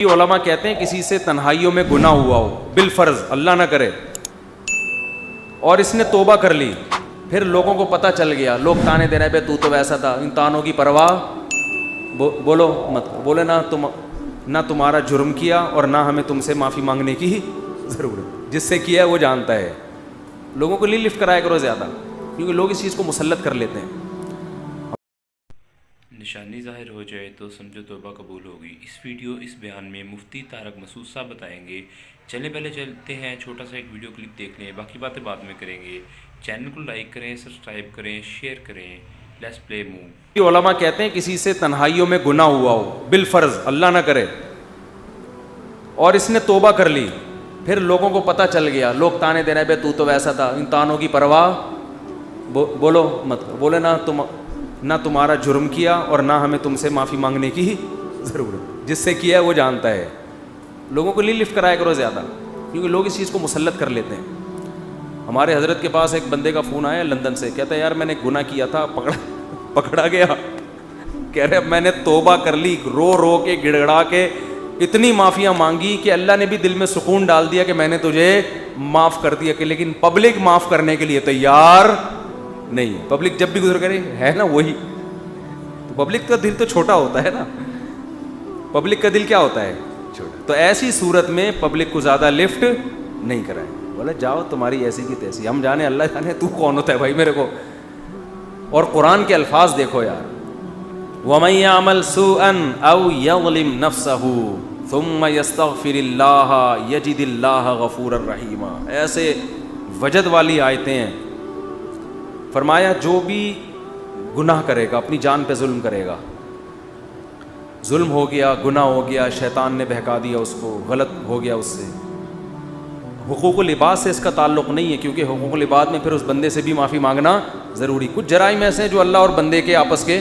علماء کہتے ہیں کسی سے تنہائیوں میں گناہ ہوا ہو بالفرض، اللہ نہ کرے، اور اس نے توبہ کر لی، پھر لوگوں کو پتہ چل گیا، لوگ تانے دے رہے ہیں بے تو ویسا تھا، ان تانوں کی پرواہ بولو مت، بولے نہ تمہارا جرم کیا اور نہ ہمیں تم سے معافی مانگنے کی ضرورت، جس سے کیا ہے وہ جانتا ہے۔ لوگوں کو نہیں لفٹ کرایا کرو زیادہ، کیونکہ لوگ اس چیز کو مسلط کر لیتے ہیں۔ نشانی ظاہر ہو جائے تو سمجھو توبہ قبول ہوگی۔ اس ویڈیو اس بیان میں مفتی طارق مسعود صاحب بتائیں گے۔ چلے پہلے چلتے ہیں، چھوٹا سا ایک ویڈیو کلپ دیکھ لیں، باقی باتیں بعد میں کریں گے۔ چینل کو لائک کریں، سبسکرائب کریں، شیئر کریں۔ Let's play move. علماء کہتے ہیں کسی سے تنہائیوں میں گناہ ہوا ہو بالفرض، اللہ نہ کرے، اور اس نے توبہ کر لی، پھر لوگوں کو پتہ چل گیا، لوگ تانے دے رہے ہیں بے تو ویسا تھا، ان تانوں کی پرواہ بولو مت، بولے نہ تمہارا جرم کیا اور نہ ہمیں تم سے معافی مانگنے کی ضرورت، جس سے کیا ہے وہ جانتا ہے۔ لوگوں کو نہیں لفٹ کرایا کرو زیادہ، کیونکہ لوگ اس چیز کو مسلط کر لیتے ہیں۔ ہمارے حضرت کے پاس ایک بندے کا فون آیا لندن سے، کہتا ہے یار میں نے گناہ کیا تھا، پکڑا گیا، کہہ رہے اب میں نے توبہ کر لی، رو رو کے گڑ گڑا کے اتنی معافیاں مانگی کہ اللہ نے بھی دل میں سکون ڈال دیا کہ میں نے تجھے معاف کر دیا، کہ لیکن پبلک معاف کرنے کے لیے تیار نہیں۔ پبلک جب بھی گزر کرے ہے نا وہی، تو پبلک کا دل تو چھوٹا ہوتا ہے نا، پبلک کا دل کیا ہوتا ہے؟ چھوٹا۔ تو ایسی صورت میں پبلک کو زیادہ لفٹ نہیں کرائے، بولے جاؤ تمہاری ایسی کی تیسی، ہم جانے اللہ جانے تو کون ہوتا ہے بھائی میرے کو۔ اور قرآن کے الفاظ دیکھو یار، وَمَن يَعْمَلْ سُوءًا أَوْ يَظْلِمْ نَفْسَهُ ثُمَّ يَسْتَغْفِرِ اللَّهَ يَجِدِ اللَّهَ غَفُورًا رَحِيمًا۔ ایسے وجد والی آیتیں ہیں۔ فرمایا جو بھی گناہ کرے گا، اپنی جان پہ ظلم کرے گا، ظلم ہو گیا، گناہ ہو گیا، شیطان نے بہکا دیا اس کو، غلط ہو گیا اس سے، حقوق العباد سے اس کا تعلق نہیں ہے، کیونکہ حقوق العباد میں پھر اس بندے سے بھی معافی مانگنا ضروری۔ کچھ جرائم ایسے ہیں جو اللہ اور بندے کے آپس کے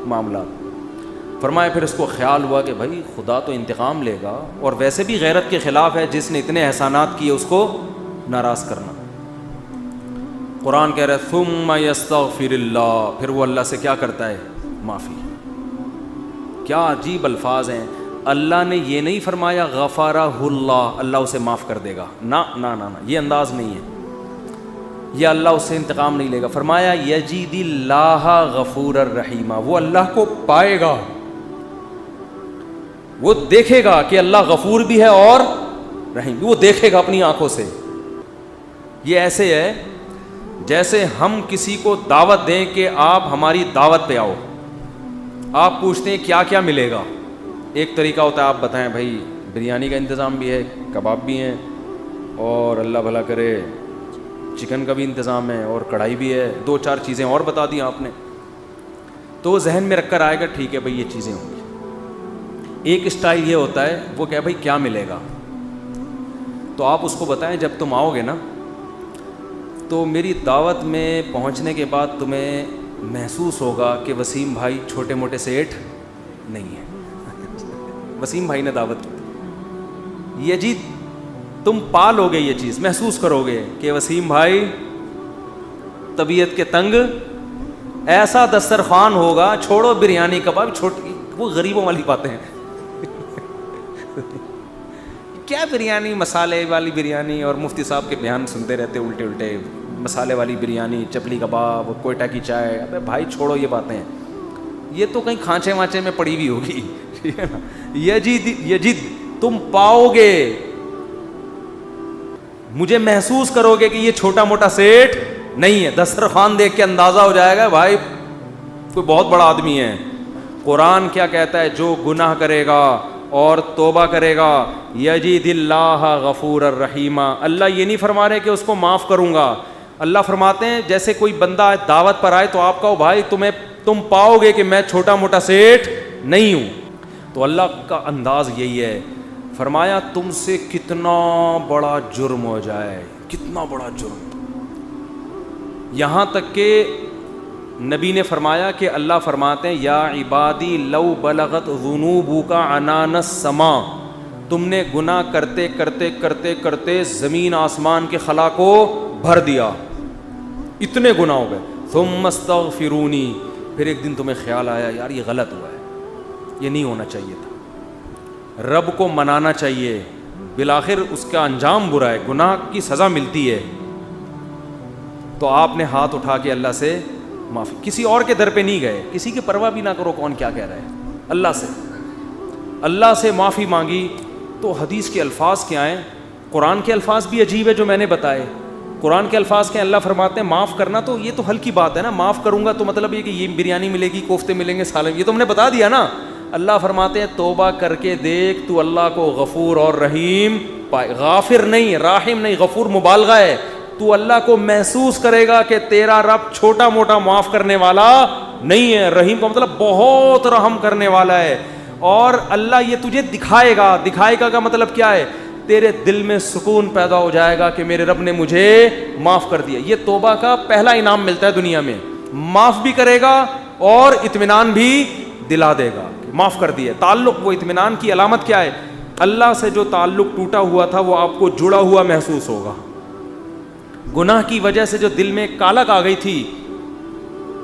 معاملات۔ فرمایا پھر اس کو خیال ہوا کہ بھائی خدا تو انتقام لے گا، اور ویسے بھی غیرت کے خلاف ہے جس نے اتنے احسانات کیے اس کو ناراض کرنا۔ قرآن کہہ رہا ہے ثم یستغفر اللہ، پھر وہ اللہ سے کیا کرتا ہے؟ معافی۔ کیا عجیب الفاظ ہیں۔ اللہ نے یہ نہیں فرمایا غفرہ اللہ، اللہ اسے معاف کر دے گا، نہ نہ نہ نہ، یہ انداز نہیں ہے، یہ اللہ اس سے انتقام نہیں لے گا۔ فرمایا یجید اللہ غفور الرحیم، وہ اللہ کو پائے گا، وہ دیکھے گا کہ اللہ غفور بھی ہے اور رحیم، وہ دیکھے گا اپنی آنکھوں سے۔ یہ ایسے ہے جیسے ہم کسی کو دعوت دیں کہ آپ ہماری دعوت پہ آؤ، آپ پوچھتے ہیں کیا کیا ملے گا۔ ایک طریقہ ہوتا ہے آپ بتائیں بھائی بریانی کا انتظام بھی ہے، کباب بھی ہیں، اور اللہ بھلا کرے چکن کا بھی انتظام ہے، اور کڑھائی بھی ہے، دو چار چیزیں اور بتا دی آپ نے، تو ذہن میں رکھ کر آئے گا ٹھیک ہے بھائی یہ چیزیں ہوں گی۔ ایک اسٹائل یہ ہوتا ہے وہ کہ بھائی کیا ملے گا، تو آپ اس کو بتائیں جب تم آؤ گے نا تو میری دعوت میں پہنچنے کے بعد تمہیں محسوس ہوگا کہ وسیم بھائی چھوٹے موٹے سیٹ نہیں ہیں۔ وسیم بھائی نے دعوت کی، یہ جی تم پالو گے، یہ چیز محسوس کرو گے کہ وسیم بھائی طبیعت کے تنگ، ایسا دسترخوان ہوگا، چھوڑو بریانی کباب، چھوٹی وہ غریبوں والی باتیں ہیں۔ کیا بریانی، مسالے والی بریانی، اور مفتی صاحب کے بیان سنتے رہتے الٹے الٹے، مسالے والی بریانی، چپلی کباب، کوئٹہ کی چائے، ابے بھائی چھوڑو یہ باتیں، یہ تو کہیں کھانچے وانچے میں پڑی ہوئی ہوگی، ٹھیک ہے نا۔ یجد تم پاؤ گے، مجھے محسوس کرو گے کہ یہ چھوٹا موٹا سیٹ نہیں ہے، دسترخوان دیکھ کے اندازہ ہو جائے گا بھائی کوئی بہت بڑا آدمی ہے۔ قرآن کیا کہتا ہے؟ جو گناہ کرے گا اور توبہ کرے گا، یجید اللہ غفور الرحیم، اللہ یہ نہیں فرما رہے کہ اس کو معاف کروں گا، اللہ فرماتے ہیں جیسے کوئی بندہ دعوت پر آئے تو آپ کہو بھائی تم پاؤ گے کہ میں چھوٹا موٹا سیٹ نہیں ہوں، تو اللہ کا انداز یہی ہے۔ فرمایا تم سے کتنا بڑا جرم ہو جائے، کتنا بڑا جرم، یہاں تک کہ نبی نے فرمایا کہ اللہ فرماتے ہیں یا عبادی لو بلغت ذنوبک عنان السماء، تم نے گناہ کرتے کرتے کرتے کرتے زمین آسمان کے خلا کو بھر دیا، اتنے گناہ ہو گئے، ثم استغفرونی، پھر ایک دن تمہیں خیال آیا یار یہ غلط ہوا ہے، یہ نہیں ہونا چاہیے تھا، رب کو منانا چاہیے, بالآخر اس کا انجام برا ہے, گناہ کی سزا ملتی ہے. تو آپ نے ہاتھ اٹھا کے اللہ سے معافی, کسی اور کے در پہ نہیں گئے, کسی کی پرواہ بھی نہ کرو کون کیا کہہ رہا ہے, اللہ سے معافی مانگی. تو حدیث کے الفاظ کیا ہیں, قرآن کے الفاظ بھی عجیب ہے جو میں نے بتائے. قرآن کے الفاظ کے اللہ فرماتے ہیں معاف کرنا, تو یہ تو ہلکی بات ہے نا, معاف کروں گا تو مطلب یہ کہ یہ بریانی ملے گی, کوفتے ملیں گے, سالن, یہ تو ہم نے بتا دیا نا. اللہ فرماتے ہیں توبہ کر کے دیکھ, تو اللہ کو غفور اور رحیم پائے, غافر نہیں, راحم نہیں, غفور مبالغہ ہے. تو اللہ کو محسوس کرے گا کہ تیرا رب چھوٹا موٹا معاف کرنے والا نہیں ہے, رحیم کا مطلب بہت رحم کرنے والا ہے. اور اللہ یہ تجھے دکھائے گا, دکھائے گا کا مطلب کیا ہے, تیرے دل میں سکون پیدا ہو جائے گا کہ میرے رب نے مجھے معاف کر دیا. یہ توبہ کا پہلا انعام ملتا ہے دنیا میں, معاف بھی کرے گا اور اطمینان بھی دلا دے گا, معاف کر دیا. تعلق, وہ اطمینان کی علامت کیا ہے, اللہ سے جو تعلق ٹوٹا ہوا تھا وہ آپ کو جڑا ہوا محسوس ہوگا. گناہ کی وجہ سے جو دل میں کالک آ گئی تھی,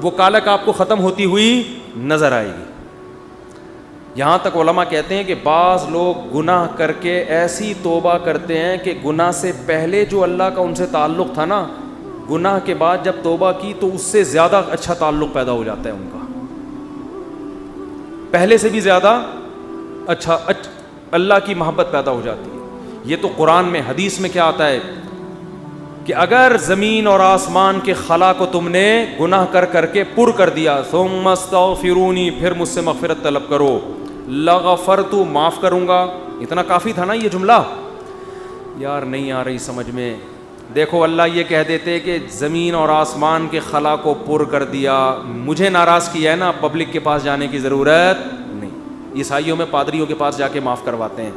وہ کالک آپ کو ختم ہوتی ہوئی نظر آئے گی. یہاں تک علماء کہتے ہیں کہ بعض لوگ گناہ کر کے ایسی توبہ کرتے ہیں کہ گناہ سے پہلے جو اللہ کا ان سے تعلق تھا نا, گناہ کے بعد جب توبہ کی تو اس سے زیادہ اچھا تعلق پیدا ہو جاتا ہے ان کا, پہلے سے بھی زیادہ اچھا اللہ کی محبت پیدا ہو جاتی ہے. یہ تو قرآن میں, حدیث میں کیا آتا ہے کہ اگر زمین اور آسمان کے خلا کو تم نے گناہ کر کر کے پر کر دیا, ثم استغفرونی, پھر مجھ سے مغفرت طلب کرو, لغفرت, معاف کروں گا. اتنا کافی تھا نا یہ جملہ, یار نہیں آ رہی سمجھ میں. دیکھو اللہ یہ کہہ دیتے کہ زمین اور آسمان کے خلا کو پر کر دیا, مجھے ناراض کیا ہے نا, پبلک کے پاس جانے کی ضرورت نہیں. عیسائیوں میں پادریوں کے پاس جا کے معاف کرواتے ہیں,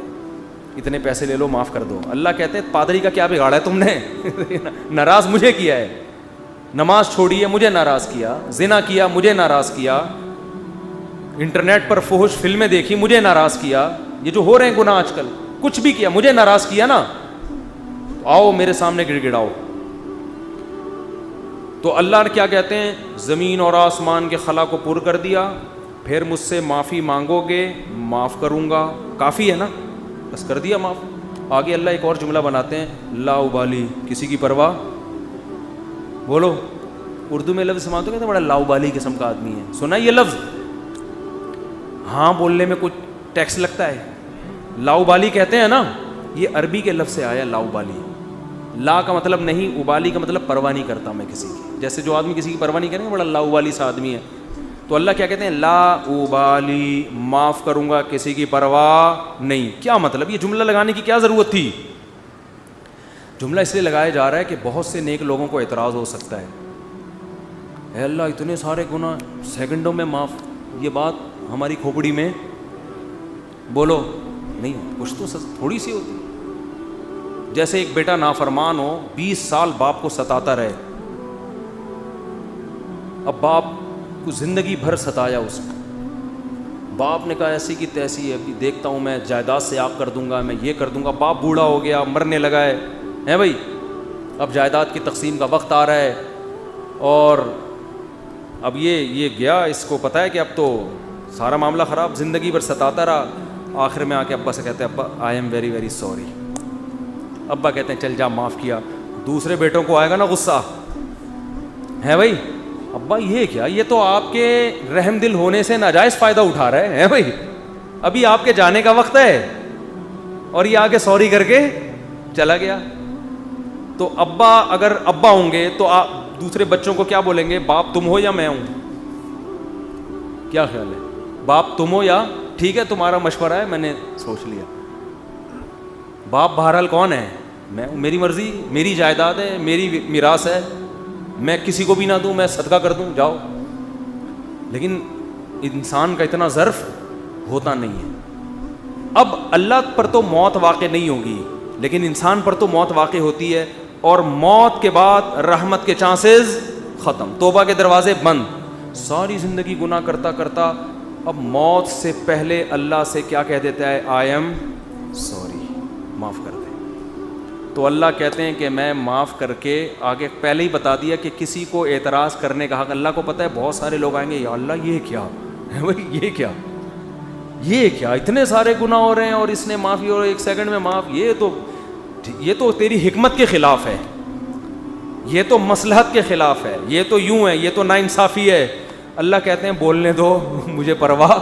اتنے پیسے لے لو معاف کر دو. اللہ کہتے ہیں پادری کا کیا بگاڑا ہے تم نے, ناراض مجھے کیا ہے, نماز چھوڑی ہے مجھے ناراض کیا, زنا کیا مجھے ناراض کیا, انٹرنیٹ پر فحش فلمیں دیکھی مجھے ناراض کیا, یہ جو ہو رہے ہیں گناہ آج کل, کچھ بھی کیا مجھے ناراض کیا نا, آؤ میرے سامنے گڑ گڑاؤ. تو اللہ نے کیا کہتے ہیں, زمین اور آسمان کے خلا کو پر کر دیا, پھر مجھ سے معافی مانگو گے معاف کروں گا. کافی ہے نا, بس کر دیا معاف. آگے اللہ ایک اور جملہ بناتے ہیں, لا ابالی, کسی کی پرواہ. بولو, اردو میں لفظ سماتے کہتے ہیں بڑا لا ابالی قسم کا آدمی ہے, سنا یہ لفظ, ہاں بولنے میں کچھ ٹیکس لگتا ہے. لا ابالی کہتے ہیں نا, یہ عربی کے لفظ سے آیا لا ابالی. لا کا مطلب نہیں, ابالی کا مطلب پرواہ نہیں کرتا میں کسی کی, جیسے جو آدمی کسی کی پرواہ نہیں کرے گا بڑا لا ابالی سا آدمی ہے. تو اللہ کیا کہتے ہیں, لا ابالی, معاف کروں گا کسی کی پرواہ نہیں. کیا مطلب, یہ جملہ لگانے کی کیا ضرورت تھی؟ جملہ اس لیے لگایا جا رہا ہے کہ بہت سے نیک لوگوں کو اعتراض ہو سکتا ہے, اے اللہ اتنے سارے گناہ سیکنڈوں میں معاف, یہ بات ہماری کھوپڑی میں بولو نہیں, کچھ تو تھوڑی سی ہوتی. جیسے ایک بیٹا نافرمان ہو, 20 سال باپ کو ستاتا رہے, اب باپ کو زندگی بھر ستایا اس کو, باپ نے کہا ایسی کی تیسی ہے, ابھی دیکھتا ہوں میں جائیداد سے آگ کر دوں گا, میں یہ کر دوں گا. باپ بوڑھا ہو گیا, مرنے لگا ہے بھائی, اب جائیداد کی تقسیم کا وقت آ رہا ہے, اور اب یہ گیا, اس کو پتہ ہے کہ اب تو سارا معاملہ خراب, زندگی بھر ستاتا رہا. آخر میں آ کے ابا سے کہتے ہیں ابا I am very very sorry. ابا کہتے ہیں چل جا معاف کیا. دوسرے بیٹوں کو آئے گا نا غصہ, ہے بھائی, ابا یہ کیا, یہ تو آپ کے رحم دل ہونے سے ناجائز فائدہ اٹھا رہے ہیں بھائی, ابھی آپ کے جانے کا وقت ہے اور یہ آ کے سوری کر کے چلا گیا. تو ابا اگر ابا ہوں گے تو آپ دوسرے بچوں کو کیا بولیں گے, باپ تم ہو یا میں ہوں؟ کیا خیال ہے, باپ تم ہو یا ٹھیک ہے تمہارا مشورہ ہے میں نے سوچ لیا. باپ بہرحال کون ہے, میں, میری مرضی, میری جائیداد ہے, میری میراث ہے, میں کسی کو بھی نہ دوں, میں صدقہ کر دوں, جاؤ. لیکن انسان کا اتنا ظرف ہوتا نہیں ہے. اب اللہ پر تو موت واقع نہیں ہوگی, لیکن انسان پر تو موت واقع ہوتی ہے, اور موت کے بعد رحمت کے چانسز ختم, توبہ کے دروازے بند. ساری زندگی گناہ کرتا کرتا اب موت سے پہلے اللہ سے کیا کہہ دیتا ہے, آئی ایم سوری, معاف کر دیں. تو اللہ کہتے ہیں کہ میں معاف کر کے, آگے پہلے ہی بتا دیا کہ کسی کو اعتراض کرنے کا حق, اللہ کو پتہ ہے بہت سارے لوگ آئیں گے, یا اللہ یہ کیا ہے بھائی, یہ کیا, یہ کیا اتنے سارے گناہ ہو رہے ہیں اور اس نے معافی اور 1 سیکنڈ میں معاف, یہ تو تیری حکمت کے خلاف ہے, یہ تو مصلحت کے خلاف ہے, یہ تو یوں ہے, یہ تو ناانصافی ہے. اللہ کہتے ہیں بولنے دو, مجھے پرواہ,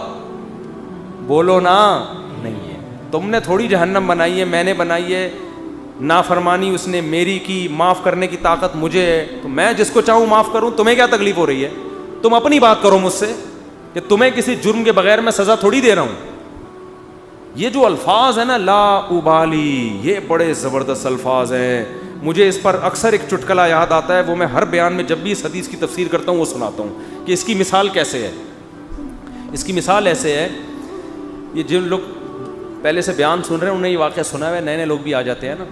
بولو نا. نہیں ہے, تم نے تھوڑی جہنم بنائی ہے, میں نے بنائی ہے. نافرمانی اس نے میری کی, معاف کرنے کی طاقت مجھے ہے, تو میں جس کو چاہوں معاف کروں. تمہیں کیا تکلیف ہو رہی ہے؟ تم اپنی بات کرو مجھ سے کہ تمہیں کسی جرم کے بغیر میں سزا تھوڑی دے رہا ہوں. یہ جو الفاظ ہیں نا لا ابالی, یہ بڑے زبردست الفاظ ہیں. مجھے اس پر اکثر ایک چٹکلا یاد آتا ہے, وہ میں ہر بیان میں جب بھی اس حدیث کی تفسیر کرتا ہوں وہ سناتا ہوں کہ اس کی مثال کیسے ہے. اس کی مثال ایسے ہے, یہ جن لوگ پہلے سے بیان سن رہے ہیں انہیں یہ واقعہ سنا ہوا ہے, نئے نئے لوگ بھی آ جاتے ہیں نا.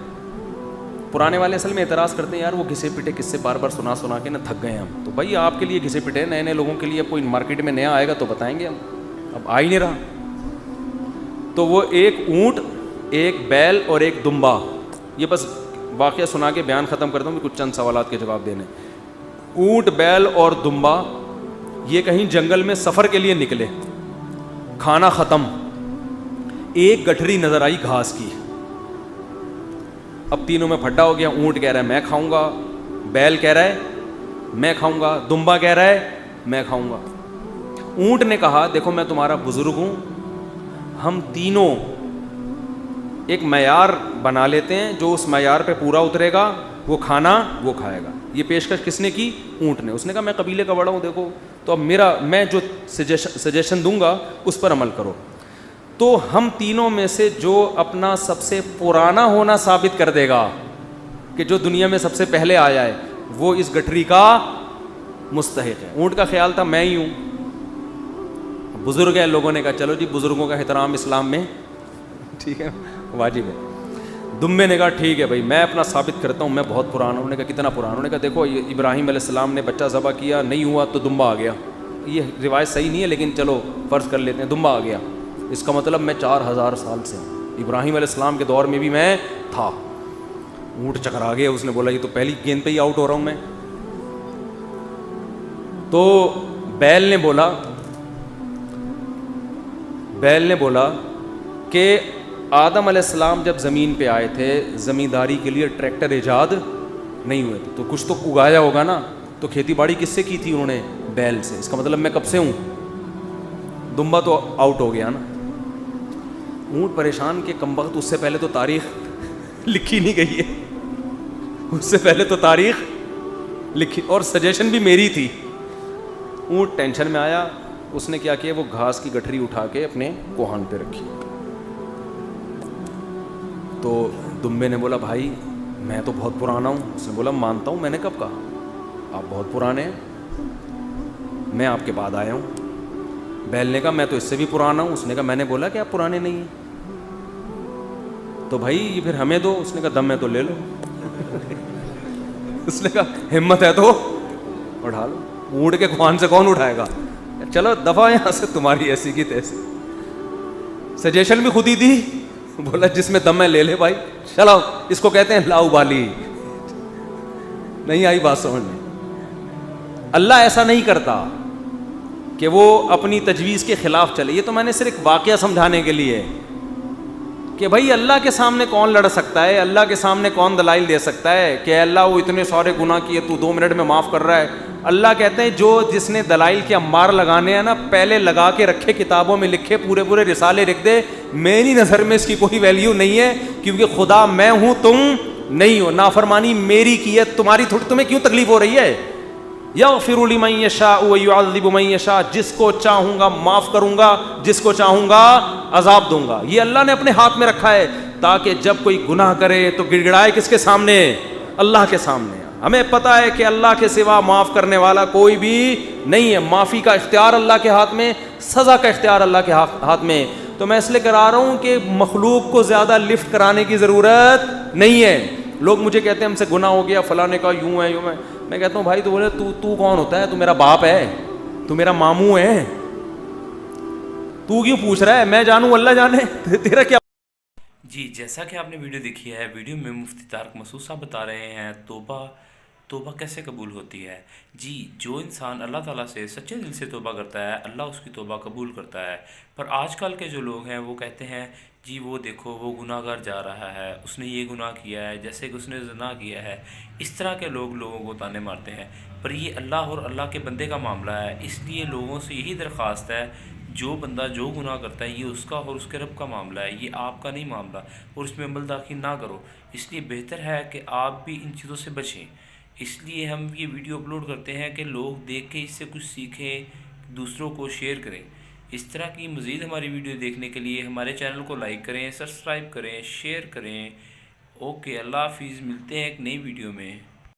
پرانے والے اصل میں اعتراض کرتے ہیں یار وہ گھسے پٹے قصے بار بار سنا کے نا تھک گئے ہم. تو بھائی آپ کے لیے گھسے پٹے, نئے نئے لوگوں کے لیے کوئی مارکیٹ میں نیا آئے گا تو بتائیں گے ہم, اب آ ہی نہیں رہا. تو وہ ایک اونٹ, ایک بیل اور ایک دمبا, یہ بس واقعہ سنا کے بیان ختم کرتا ہوں, کچھ چند سوالات کے جواب دینے. اونٹ, بیل اور دمبا یہ کہیں جنگل میں سفر کے لیے نکلے, کھانا ختم, ایک گٹھری نظر آئی گھاس کی. اب تینوں میں پھڈا ہو گیا. اونٹ کہہ رہا ہے میں کھاؤں گا, بیل کہہ رہا ہے میں کھاؤں گا, دمبا کہہ رہا ہے میں کھاؤں گا. اونٹ نے کہا دیکھو میں تمہارا بزرگ ہوں, ہم تینوں ایک معیار بنا لیتے ہیں, جو اس معیار پہ پورا اترے گا وہ کھانا وہ کھائے گا. یہ پیشکش کس نے کی؟ اونٹ نے. اس نے کہا میں قبیلے کا بڑا ہوں, دیکھو تو اب میں جو سجیشن دوں گا اس پر عمل کرو. تو ہم تینوں میں سے جو اپنا سب سے پرانا ہونا ثابت کر دے گا کہ جو دنیا میں سب سے پہلے آیا ہے وہ اس گٹھری کا مستحق ہے. اونٹ کا خیال تھا میں ہی ہوں, بزرگ ہے. لوگوں نے کہا چلو جی بزرگوں کا احترام اسلام میں ٹھیک ہے, واجب ہے. دمبے نے کہا ٹھیک ہے بھائی میں اپنا ثابت کرتا ہوں, میں بہت پرانا ہوں. انہوں نے کہا کتنا پرانا؟ انہوں نے کہا دیکھو ابراہیم علیہ السلام نے بچہ ذبح کیا, نہیں ہوا تو دمبا آ گیا. یہ روایت صحیح نہیں ہے لیکن چلو فرض کر لیتے ہیں, دمبا آ گیا. اس کا مطلب میں 4000 سال سے ہوں, ابراہیم علیہ السلام کے دور میں بھی میں تھا. اونٹ چکرا گیا, اس نے بولا یہ تو پہلی گیند پہ ہی آؤٹ ہو رہا ہوں میں. تو بیل نے بولا کہ آدم علیہ السلام جب زمین پہ آئے تھے زمینداری کے لیے ٹریکٹر ایجاد نہیں ہوئے تھے, تو کچھ تو اگایا ہوگا نا, تو کھیتی باڑی کس سے کی تھی انہوں نے؟ بیل سے. اس کا مطلب میں کب سے ہوں. دمبا تو آؤٹ ہو گیا نا. اونٹ پریشان کہ کمبخت, اس سے پہلے تو تاریخ لکھی نہیں گئی ہے, اس سے پہلے تو تاریخ لکھی اور سجیشن بھی میری تھی. اونٹ ٹینشن میں آیا, اس نے کیا کیا, وہ گھاس کی گٹھری اٹھا کے اپنے کوہان پہ رکھی. تو دمبے نے بولا بھائی میں تو بہت پرانا ہوں. اس نے بولا مانتا ہوں, میں نے کب کہا, آپ بہت پرانے ہیں, میں آپ کے بعد آیا ہوں. بیل نے کہا میں تو اس سے بھی پرانا ہوں. اس نے کہا میں نے بولا کہ آپ پرانے نہیں ہیں, تو بھائی یہ پھر ہمیں دو. اس نے کہا دم ہے تو لے لو. اس نے کہا ہمت ہے تو اٹھا لو. اونٹ کے کوہان سے کون اٹھائے گا؟ چلو دفعہ یہاں سے, تمہاری ایسی کی تیسی. سجیشن بھی خود ہی دی, بولا جس میں دم ہے لے لے بھائی. چلو اس کو کہتے ہیں لا ابالی. نہیں آئی بات سمجھ میں؟ اللہ ایسا نہیں کرتا کہ وہ اپنی تجویز کے خلاف چلے. یہ تو میں نے صرف واقعہ سمجھانے کے لیے کہ بھائی اللہ کے سامنے کون لڑ سکتا ہے, اللہ کے سامنے کون دلائل دے سکتا ہے کہ اللہ وہ اتنے سارے گناہ کیے تو 2 منٹ میں معاف کر رہا ہے. اللہ کہتے ہیں جو جس نے دلائل کے امار لگانے ہیں نا, پہلے لگا کے رکھے, کتابوں میں لکھے, پورے رسالے لکھ دے. میری نظر میں اس کی کوئی ویلیو نہیں ہے, کیونکہ خدا میں ہوں تم نہیں ہو. نافرمانی میری کی ہے, تمہاری تھوڑی. تمہیں کیوں تکلیف ہو رہی ہے؟ یغفر لمن یشاء ویعذب من یشاء, جس کو چاہوں گا معاف کروں گا, جس کو چاہوں گا عذاب دوں گا. یہ اللہ نے اپنے ہاتھ میں رکھا ہے تاکہ جب کوئی گناہ کرے تو گڑ گڑائے کس کے سامنے؟ اللہ کے سامنے. ہمیں پتہ ہے کہ اللہ کے سوا معاف کرنے والا کوئی بھی نہیں ہے. معافی کا اختیار اللہ کے ہاتھ میں, سزا کا اختیار اللہ کے ہاتھ میں. تو میں اس لیے کرا رہا ہوں کہ مخلوق کو زیادہ لفٹ کرانے کی ضرورت نہیں ہے. لوگ مجھے کہتے ہیں ہم سے گناہ ہو گیا, فلاں نے کہا یوں ہے یوں ہے. میں کہتا ہوں بھائی تو بولے تو کون ہوتا ہے؟ تو میرا باپ ہے, تو میرا ماموں ہے, تو کیوں پوچھ رہا ہے؟ میں جانوں اللہ جانے, تیرا کیا؟ جی جیسا کہ آپ نے ویڈیو دیکھی ہے, ویڈیو میں مفتی طارق مسعود صاحب بتا رہے ہیں توبہ توبہ کیسے قبول ہوتی ہے؟ جی، جو انسان اللہ تعالیٰ سے سچے دل سے توبہ کرتا ہے اللہ اس کی توبہ قبول کرتا ہے۔ پر آج کل کے جو لوگ ہیں وہ کہتے ہیں جی وہ دیکھو وہ گناہ گار جا رہا ہے، اس نے یہ گناہ کیا ہے، جیسے کہ اس نے زنا کیا ہے۔ اس طرح کے لوگ لوگوں کو طعنے مارتے ہیں، پر یہ اللہ اور اللہ کے بندے کا معاملہ ہے، اس لیے لوگوں سے یہی درخواست ہے جو بندہ جو گناہ کرتا ہے یہ اس کا اور اس کے رب کا معاملہ ہے، یہ آپ کا نہیں معاملہ، اور اس میں عمل داخل نہ کرو۔ اس لیے بہتر ہے کہ آپ بھی ان چیزوں سے بچیں۔ اس لیے ہم یہ ویڈیو اپلوڈ کرتے ہیں کہ لوگ دیکھ کے اس سے کچھ سیکھیں، دوسروں کو شیئر کریں۔ اس طرح کی مزید ہماری ویڈیو دیکھنے کے لیے ہمارے چینل کو لائک کریں، سبسکرائب کریں، شیئر کریں۔ اوکے، اللہ حافظ، ملتے ہیں ایک نئی ویڈیو میں۔